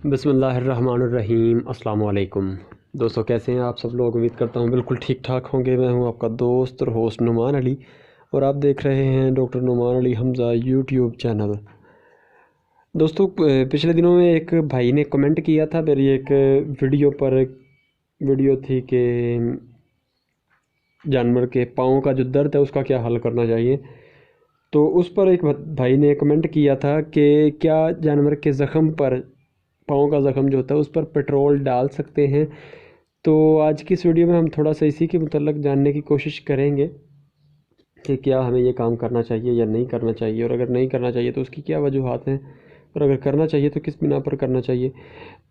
बिस्मिल्लाहिर्रहमानिर्रहीम। अस्सलाम वालेकुम दोस्तों, कैसे हैं आप सब लोग। उम्मीद करता हूँ बिल्कुल ठीक ठाक होंगे। मैं हूँ आपका दोस्त और होस्ट नुमान अली और आप देख रहे हैं doctor Numan Ali Hamza YouTube channel. दोस्तों, पिछले दिनों में एक भाई ने कमेंट किया था मेरी एक वीडियो पर। वीडियो थी कि जानवर के पाँव का जो दर्द है उसका क्या हल करना चाहिए। तो उस पर एक भाई ने कमेंट किया था कि क्या जानवर के ज़ख़म पर, पाँव का ज़ख़म जो होता है उस पर पेट्रोल डाल सकते हैं। तो आज की इस वीडियो में हम थोड़ा सा इसी के मुतल्लक जानने की कोशिश करेंगे कि क्या हमें ये काम करना चाहिए या नहीं करना चाहिए, और अगर नहीं करना चाहिए तो उसकी क्या वजूहात हैं, और अगर करना चाहिए तो किस बिना पर करना चाहिए।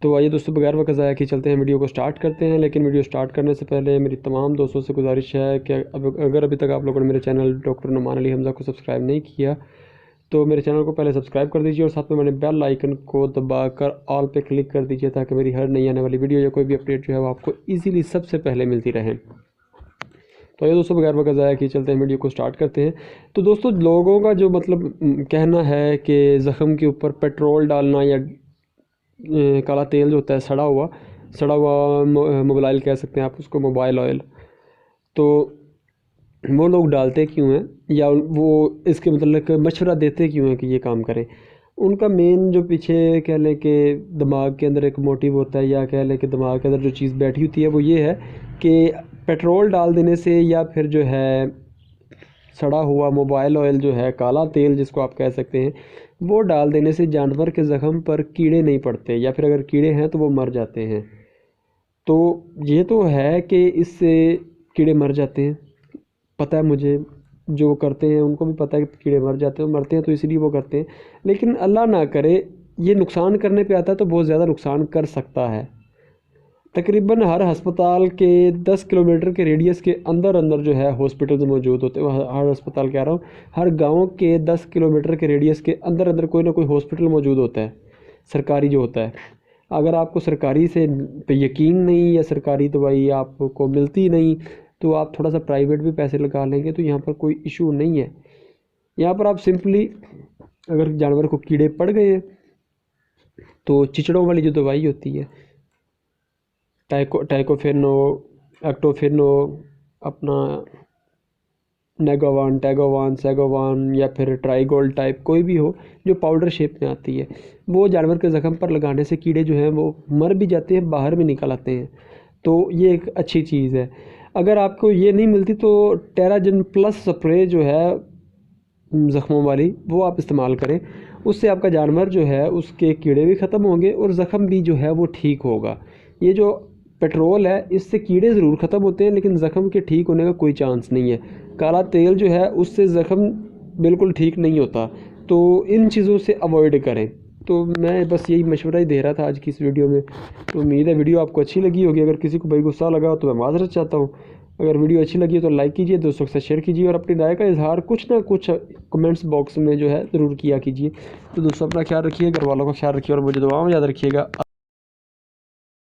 तो आइए दोस्तों, बगैर वक्त ज़ाया किए चलते हैं, वीडियो को स्टार्ट करते हैं। लेकिन वीडियो स्टार्ट करने से पहले मेरी तमाम दोस्तों से गुजारिश है कि अगर अभी तक आप लोगों ने मेरे चैनल डॉक्टर नुमान अली हमज़ा को सब्सक्राइब नहीं किया तो मेरे चैनल को पहले सब्सक्राइब कर दीजिए और साथ में मैंने बेल आइकन को दबाकर ऑल पे क्लिक कर दीजिए ताकि मेरी हर नई आने वाली वीडियो या कोई भी अपडेट जो है वो आपको इजीली सबसे पहले मिलती रहे। तो ये दोस्तों, बगैर वक्त ज़ाया किए चलते हैं, वीडियो को स्टार्ट करते हैं। तो दोस्तों, लोगों का जो कहना है कि ज़ख़म के ऊपर पेट्रोल डालना या काला तेल जो होता है, सड़ा हुआ मोबाइल कह सकते हैं आप उसको, मोबाइल ऑयल, तो वो लोग डालते क्यों हैं या वो इसके मतलब मशवरा देते क्यों हैं कि ये काम करें। उनका मेन जो पीछे कह लें कि दिमाग के अंदर एक मोटिव होता है, या कह लें कि दिमाग के अंदर जो चीज़ बैठी होती है वो ये है कि पेट्रोल डाल देने से या फिर जो है सड़ा हुआ मोबाइल ऑयल जो है, काला तेल जिसको आप कह सकते हैं, वो डाल देने से जानवर के ज़ख़म पर कीड़े नहीं पड़ते, या फिर अगर कीड़े हैं तो वो मर जाते हैं। तो ये तो है कि इससे कीड़े मर जाते हैं, पता है मुझे, जो करते हैं उनको भी पता है कि कीड़े मर जाते हैं, मरते हैं तो इसलिए वो करते हैं। लेकिन अल्लाह ना करे ये नुकसान करने पे आता है तो बहुत ज़्यादा नुकसान कर सकता है। तकरीबन हर अस्पताल के 10 किलोमीटर के रेडियस के अंदर अंदर जो है हॉस्पिटल्स मौजूद होते हैं। हर अस्पताल कह रहा हूँ, हर गांव के 10 किलोमीटर के रेडियस के अंदर अंदर कोई ना कोई हॉस्पिटल मौजूद होता है, सरकारी जो होता है। अगर आपको सरकारी से पे यकीन नहीं या सरकारी दवाई आपको मिलती नहीं तो आप थोड़ा सा प्राइवेट भी पैसे लगा लेंगे, तो यहाँ पर कोई इशू नहीं है। यहाँ पर आप सिंपली, अगर जानवर को कीड़े पड़ गए तो चिचड़ों वाली जो दवाई होती है, टाइकोफेनो, एक्टोफेनो, अपना टैगोवान, सैगोवान या फिर ट्राइगोल्ड टाइप कोई भी हो जो पाउडर शेप में आती है, वो जानवर के ज़ख़म पर लगाने से कीड़े जो हैं वो मर भी जाते हैं, बाहर भी निकल आते हैं। तो ये एक अच्छी चीज़ है। अगर आपको ये नहीं मिलती तो टेराजन प्लस स्प्रे जो है ज़ख़मों वाली, वो आप इस्तेमाल करें। उससे आपका जानवर जो है उसके कीड़े भी ख़त्म होंगे और ज़ख़म भी जो है वो ठीक होगा। ये जो पेट्रोल है इससे कीड़े ज़रूर ख़त्म होते हैं लेकिन ज़ख़म के ठीक होने का कोई चांस नहीं है। काला तेल जो है उससे ज़ख़म बिल्कुल ठीक नहीं होता, तो इन चीज़ों से अवॉइड करें। तो मैं बस यही मशवरा ही दे रहा था आज की इस वीडियो में। तो उम्मीद है वीडियो आपको अच्छी लगी होगी। अगर किसी को भाई गुस्सा लगा हो तो मैं माज़रत चाहता हूँ। अगर वीडियो अच्छी लगी तो लाइक कीजिए, दोस्तों के साथ शेयर कीजिए और अपनी राय का इजहार कुछ ना कुछ कमेंट्स बॉक्स में जो है ज़रूर किया कीजिए। तो दोस्तों, अपना ख्याल रखिए, घर वालों का ख्याल रखिए और मुझे दुआओं में याद रखिएगा।